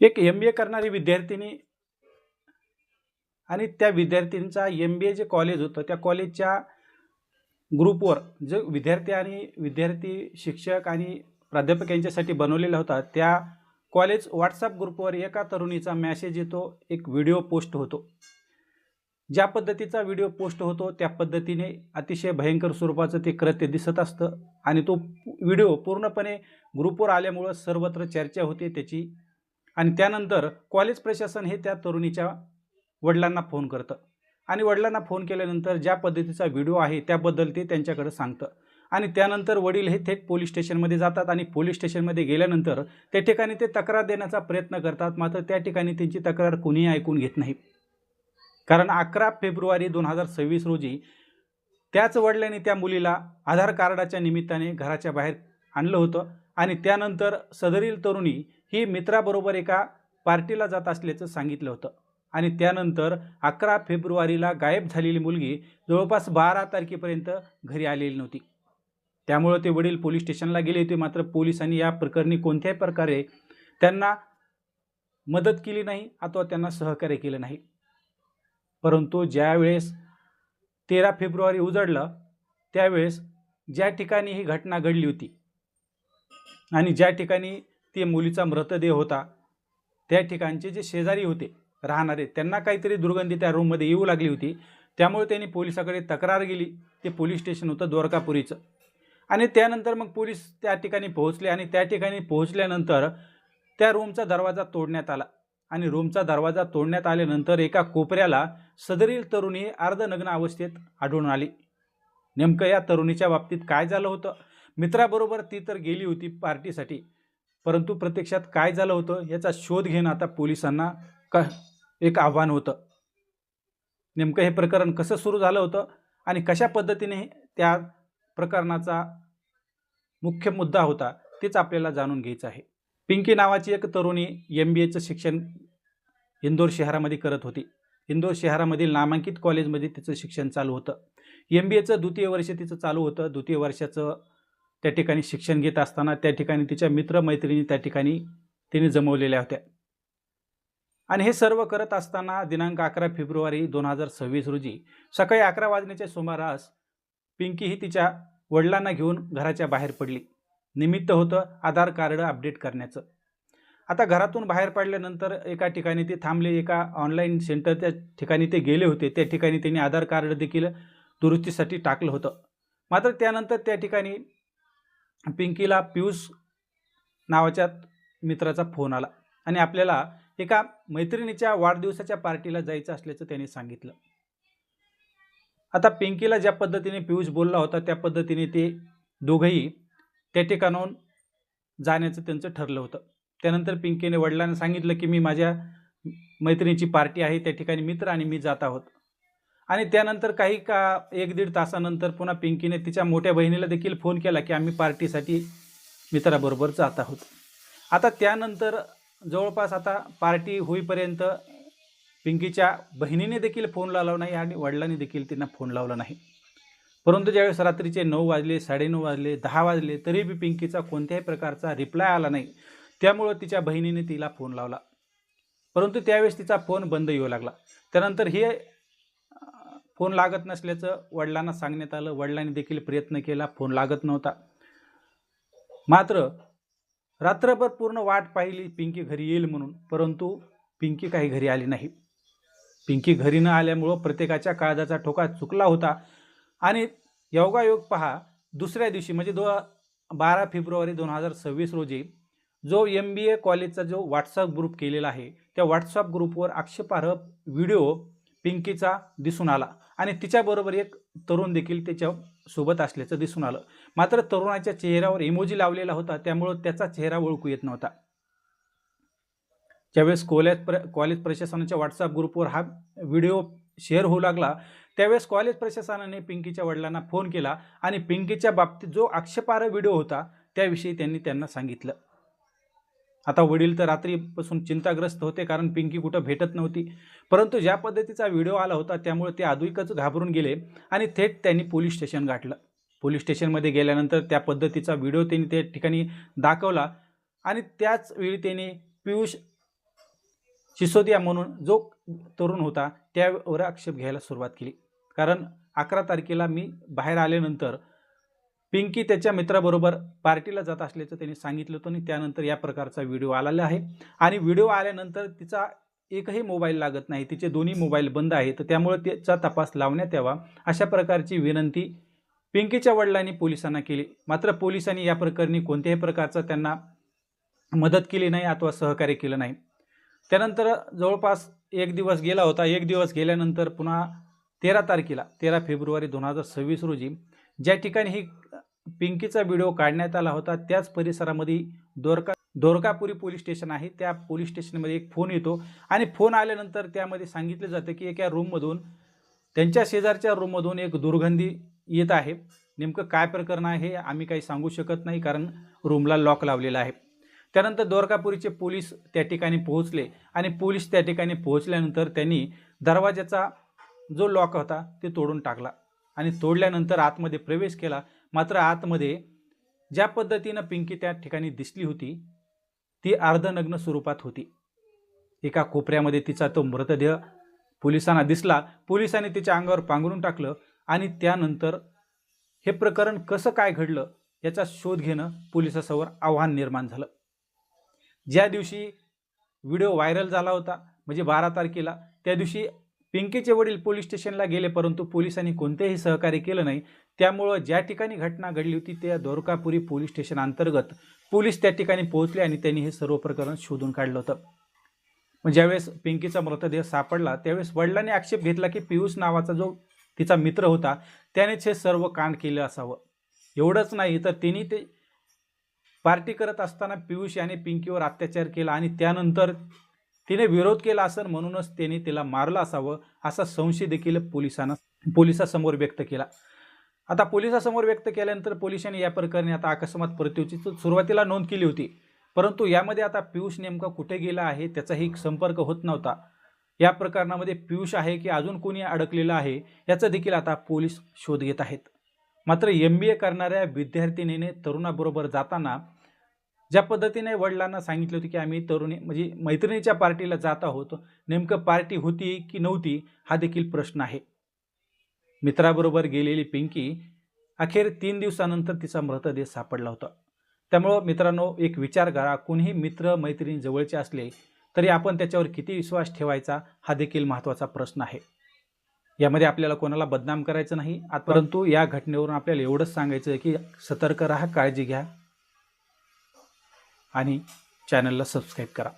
एक MBA करणारी विद्यार्थिनी आणि त्या विद्यार्थींचा MBA जे कॉलेज होतं त्या कॉलेजच्या ग्रुपवर जे विद्यार्थी शिक्षक आणि प्राध्यापक यांच्यासाठी बनवलेला होता त्या कॉलेज व्हॉट्सअप ग्रुपवर एका तरुणीचा मेसेज येतो, एक व्हिडिओ पोस्ट होतो। ज्या पद्धतीचा व्हिडिओ पोस्ट होतो त्या पद्धतीने अतिशय भयंकर स्वरूपाचं ते कृत्य दिसत असतं आणि तो व्हिडिओ पूर्णपणे ग्रुपवर आल्यामुळे सर्वत्र चर्चा होते त्याची। आणि त्यानंतर कॉलेज प्रशासन हे त्या तरुणीच्या वडिलांना फोन करतं आणि वडिलांना फोन केल्यानंतर ज्या पद्धतीचा व्हिडिओ आहे त्याबद्दल ते त्यांच्याकडे सांगतं आणि त्यानंतर वडील हे थेट पोलीस स्टेशनमध्ये जातात आणि पोलीस स्टेशनमध्ये गेल्यानंतर त्या ठिकाणी ते तक्रार देण्याचा प्रयत्न करतात। मात्र त्या ठिकाणी त्यांची तक्रार कोणीही ऐकून घेत नाही, कारण 11 फेब्रुवारी 2026 रोजी त्याच वडिलांनी त्या मुलीला आधार कार्डाच्या निमित्ताने घराच्या बाहेर आणलं होतं आणि त्यानंतर सदरील तरुणी ही मित्राबरोबर एका पार्टीला जात असल्याचं सांगितलं होतं आणि त्यानंतर 11 फेब्रुवारीला गायब झालेली मुलगी जवळपास 12 तारखेपर्यंत घरी आलेली नव्हती। त्यामुळे ते वडील पोलीस स्टेशनला गेले होते, मात्र पोलिसांनी या प्रकरणी कोणत्याही प्रकारे त्यांना मदत केली नाही अथवा त्यांना सहकार्य केलं नाही। परंतु ज्यावेळेस 13 फेब्रुवारी उजळलं त्यावेळेस ज्या ठिकाणी ही घटना घडली होती आणि ज्या ठिकाणी ती मुलीचा मृतदेह होता त्या ठिकाणचे जे शेजारी होते राहणारे त्यांना काहीतरी दुर्गंधी त्या रूममध्ये येऊ लागली होती, त्यामुळे त्यांनी पोलिसाकडे तक्रार केली। ते पोलीस स्टेशन होतं द्वारकापुरीचं आणि त्यानंतर मग पोलीस त्या ठिकाणी पोहोचले आणि त्या ठिकाणी पोहोचल्यानंतर त्या रूमचा दरवाजा तोडण्यात आला आणि रूमचा दरवाजा तोडण्यात आल्यानंतर एका कोपऱ्याला सदरील तरुणी अर्धनग्न अवस्थेत आढळून आली। नेमकं या तरुणीच्या बाबतीत काय झालं होतं? मित्राबरोबर ती तर गेली होती पार्टीसाठी, परंतु प्रत्यक्षात काय झालं होतं याचा शोध घेणं आता पोलिसांना एक आव्हान होतं। नेमकं हे प्रकरण कसं सुरू झालं होतं आणि कशा पद्धतीने त्या प्रकरणाचा मुख्य मुद्दा होता तेच आपल्याला जाणून घ्यायचं आहे। पिंकी नावाची एक तरुणी MBAचं शिक्षण इंदोर शहरामध्ये करत होती। इंदोर शहरामधील नामांकित कॉलेजमध्ये तिचं शिक्षण चालू होतं। MBAचं द्वितीय वर्ष तिचं चालू होतं। द्वितीय वर्षाचं त्या ठिकाणी शिक्षण घेत असताना त्या ठिकाणी तिच्या मित्रमैत्रिणी त्या ठिकाणी तिने जमवलेल्या होत्या आणि हे सर्व करत असताना दिनांक 11 फेब्रुवारी 2026 रोजी सकाळी 11 वाजण्याच्या सुमारास पिंकी ही तिच्या वडिलांना घेऊन घराच्या बाहेर पडली। निमित्त होतं आधार कार्ड अपडेट करण्याचं। आता घरातून बाहेर पडल्यानंतर एका ठिकाणी ते थांबले, एका ऑनलाईन सेंटर त्या ठिकाणी ते गेले होते। त्या ठिकाणी त्यांनी आधार कार्ड देखील दुरुस्तीसाठी टाकलं होतं। मात्र त्यानंतर त्या ठिकाणी पिंकीला पियुष नावाच्या मित्राचा फोन आला आणि आपल्याला एका मैत्रिणीच्या वाढदिवसाच्या पार्टीला जायचं असल्याचं त्यांनी सांगितलं। आता पिंकीला ज्या पद्धतीने पियुष बोलला होता त्या पद्धतीने ते दोघंही त्या ठिकाणाहून जाण्याचं त्यांचं ठरलं होतं। त्यानंतर पिंकीने वडिलांना सांगितलं की मी माझ्या मैत्रिणीची पार्टी आहे त्या ठिकाणी मित्र आणि मी जात आहोत आणि त्यानंतर काही का 1-1.5 तासानंतर पुन्हा पिंकीने तिच्या मोठ्या बहिणीला देखील फोन केला की आम्ही पार्टीसाठी मित्राबरोबर जात आहोत। आता त्यानंतर जवळपास आता पार्टी होईपर्यंत पिंकीच्या बहिणीने देखील फोन लावला नाही आणि वडिलांनी देखील त्यांना फोन लावला नाही। परंतु ज्यावेळेस रात्रीचे 9 वाजले, 9:30 वाजले, 10 वाजले तरी बी पिंकीचा कोणत्याही प्रकारचा रिप्लाय आला नाही। त्यामुळे तिच्या बहिणीने तिला फोन लावला, परंतु त्यावेळेस तिचा फोन बंद येऊ लागला। त्यानंतर हे फोन लागत नसल्याचं वडिलांना सांगण्यात आलं। वडिलांनी देखील प्रयत्न केला, फोन लागत नव्हता। मात्र रात्रभर पूर्ण वाट पाहिली पिंकी घरी येईल म्हणून, परंतु पिंकी काही घरी आली नाही। पिंकी घरी न आल्यामुळं प्रत्येकाच्या काळजाचा ठोका चुकला होता आणि योगायोग पहा दुसऱ्या दिवशी म्हणजे 12 फेब्रुवारी 2026 रोजी जो MBA कॉलेजचा जो व्हॉट्सअप ग्रुप केलेला आहे त्या व्हॉट्सअप ग्रुपवर आक्षेपार्ह व्हिडिओ पिंकीचा दिसून आला आणि तिच्याबरोबर एक तरुण देखील त्याच्या सोबत असल्याचं दिसून आलं। मात्र तरुणाच्या चेहऱ्यावर इमोजी लावलेला होता त्यामुळे त्याचा चेहरा ओळखू येत नव्हता। ज्यावेळेस कॉलेज प्रशासनाच्या व्हॉट्सअप ग्रुपवर हा व्हिडिओ शेअर होऊ लागला त्यावेळेस कॉलेज प्रशासनाने पिंकीच्या वडिलांना फोन केला आणि पिंकीच्या बाबतीत जो आक्षेपार्ह व्हिडिओ होता त्याविषयी त्यांना सांगितलं। आता वडील तर रात्रीपासून चिंताग्रस्त होते, कारण पिंकी कुठं भेटत नव्हती, परंतु ज्या पद्धतीचा व्हिडिओ आला होता त्यामुळे ते अधिकच घाबरून गेले आणि थेट त्यांनी पोलीस स्टेशन गाठलं। पोलीस स्टेशनमध्ये गेल्यानंतर त्या पद्धतीचा व्हिडिओ त्यांनी त्या ठिकाणी दाखवला आणि त्याच वेळी त्यांनी पियुष सिसोदिया म्हणून जो तरुण होता त्यावर आक्षेप घ्यायला सुरुवात केली. कारण 11 तारखेला मी बाहेर आल्यानंतर पिंकी त्याच्या मित्राबरोबर पार्टीला जात असल्याचं त्यांनी सांगितलं होतं आणि त्यानंतर या प्रकारचा व्हिडिओ आलेला आहे. आणि व्हिडिओ आल्यानंतर तिचा एकही मोबाईल लागत नाही, तिचे दोन्ही मोबाईल बंद आहेत. त्यामुळे त्याचा तपास लावण्यात यावा अशा प्रकारची विनंती पिंकीच्या वडिलांनी पोलिसांना केली. मात्र पोलिसांनी या प्रकरणी कोणत्याही प्रकारचा त्यांना मदत केली नाही अथवा सहकार्य केलं नाही. त्यानंतर जवळपास 1 दिवस गेला होता. 1 दिवस गेल्यानंतर पुन्हा 13 फेब्रुवारी 2026 रोजी ज्या ठिकाणी ही पिंकीचा व्हिडिओ काढण्यात आला होता त्याच परिसरामध्ये दोरकापुरी पोलीस स्टेशन आहे. त्या पोलीस स्टेशनमध्ये एक फोन येतो आणि फोन आल्यानंतर त्यामध्ये सांगितलं जातं की एका रूममधून, त्यांच्या शेजारच्या रूममधून एक दुर्गंधी येत आहे. नेमकं काय प्रकरण आहे हे आम्ही काही सांगू शकत नाही, कारण रूमला लॉक लावलेला आहे. त्यानंतर दोरकापुरीचे पोलीस त्या ठिकाणी पोहोचले आणि पोलीस त्या ठिकाणी पोहोचल्यानंतर त्यांनी दरवाजाचा जो लॉक होता ते तोडून टाकला आणि तोडल्यानंतर आतमध्ये प्रवेश केला. मात्र आतमध्ये ज्या पद्धतीनं पिंकी त्या ठिकाणी दिसली होती ती अर्धनग्न स्वरूपात होती. एका कोपऱ्यामध्ये तिचा तो मृतदेह पोलिसांना दिसला. पोलिसांनी तिच्या अंगावर पांघरून टाकलं आणि त्यानंतर हे प्रकरण कसं काय घडलं याचा शोध घेणं पोलिसांसमोर आव्हान निर्माण झालं. ज्या दिवशी व्हिडिओ व्हायरल झाला होता म्हणजे 12 तारखेला, त्या दिवशी पिंकीचे वडील पोलीस स्टेशनला गेले, परंतु पोलिसांनी कोणतेही सहकार्य केलं नाही. त्यामुळं ज्या ठिकाणी घटना घडली होती त्या दोरकापुरी पोलीस स्टेशन अंतर्गत पोलीस त्या ठिकाणी पोहोचले आणि त्यांनी हे सर्व प्रकरण शोधून काढलं होतं. मग ज्यावेळेस पिंकीचा मृतदेह सापडला त्यावेळेस वडिलांनी आक्षेप घेतला की पियुष नावाचा जो तिचा मित्र होता त्यानेच हे सर्व कांड केलं असावं. एवढंच नाही तर तिने ते पार्टी करत असताना पियुष याने पिंकीवर अत्याचार केला आणि त्यानंतर तिने विरोध केला असेल म्हणूनच त्याने तिला मारलं असावं असा संशय देखील पोलिसांसमोर व्यक्त केला. आता पोलिसांसमोर व्यक्त केल्यानंतर पोलिसांनी या प्रकरणी आता अकस्मात मृत्यूची सुरुवातीला नोंद केली होती, परंतु यामध्ये आता पियुष नेमका कुठे गेला आहे त्याचाही संपर्क होत नव्हता. या प्रकरणामध्ये पियुष आहे की अजून कोणी अडकलेलं आहे याचा देखील आता पोलीस शोध घेत आहेत. मात्र MBA करणाऱ्या विद्यार्थिनीने तरुणाबरोबर जाताना ज्या पद्धतीने वडिलांना सांगितलं होतं की आम्ही तरुणी म्हणजे मैत्रिणीच्या पार्टीला जात आहोत, नेमकं पार्टी होती की नव्हती हा देखील प्रश्न आहे. मित्राबरोबर गेलेली पिंकी अखेर 3 दिवसानंतर तिचा मृतदेह सापडला होता. त्यामुळं मित्रांनो एक विचार करा, कोणीही मित्र मैत्रिणी जवळचे असले तरी आपण त्याच्यावर किती विश्वास ठेवायचा हा देखील महत्त्वाचा प्रश्न आहे. यामध्ये आपल्याला कोणाला बदनाम करायचं नाही, परंतु या घटनेवरून आपल्याला एवढंच सांगायचं आहे की सतर्क राहा, काळजी घ्या आणि चॅनलला सबस्क्राईब करा.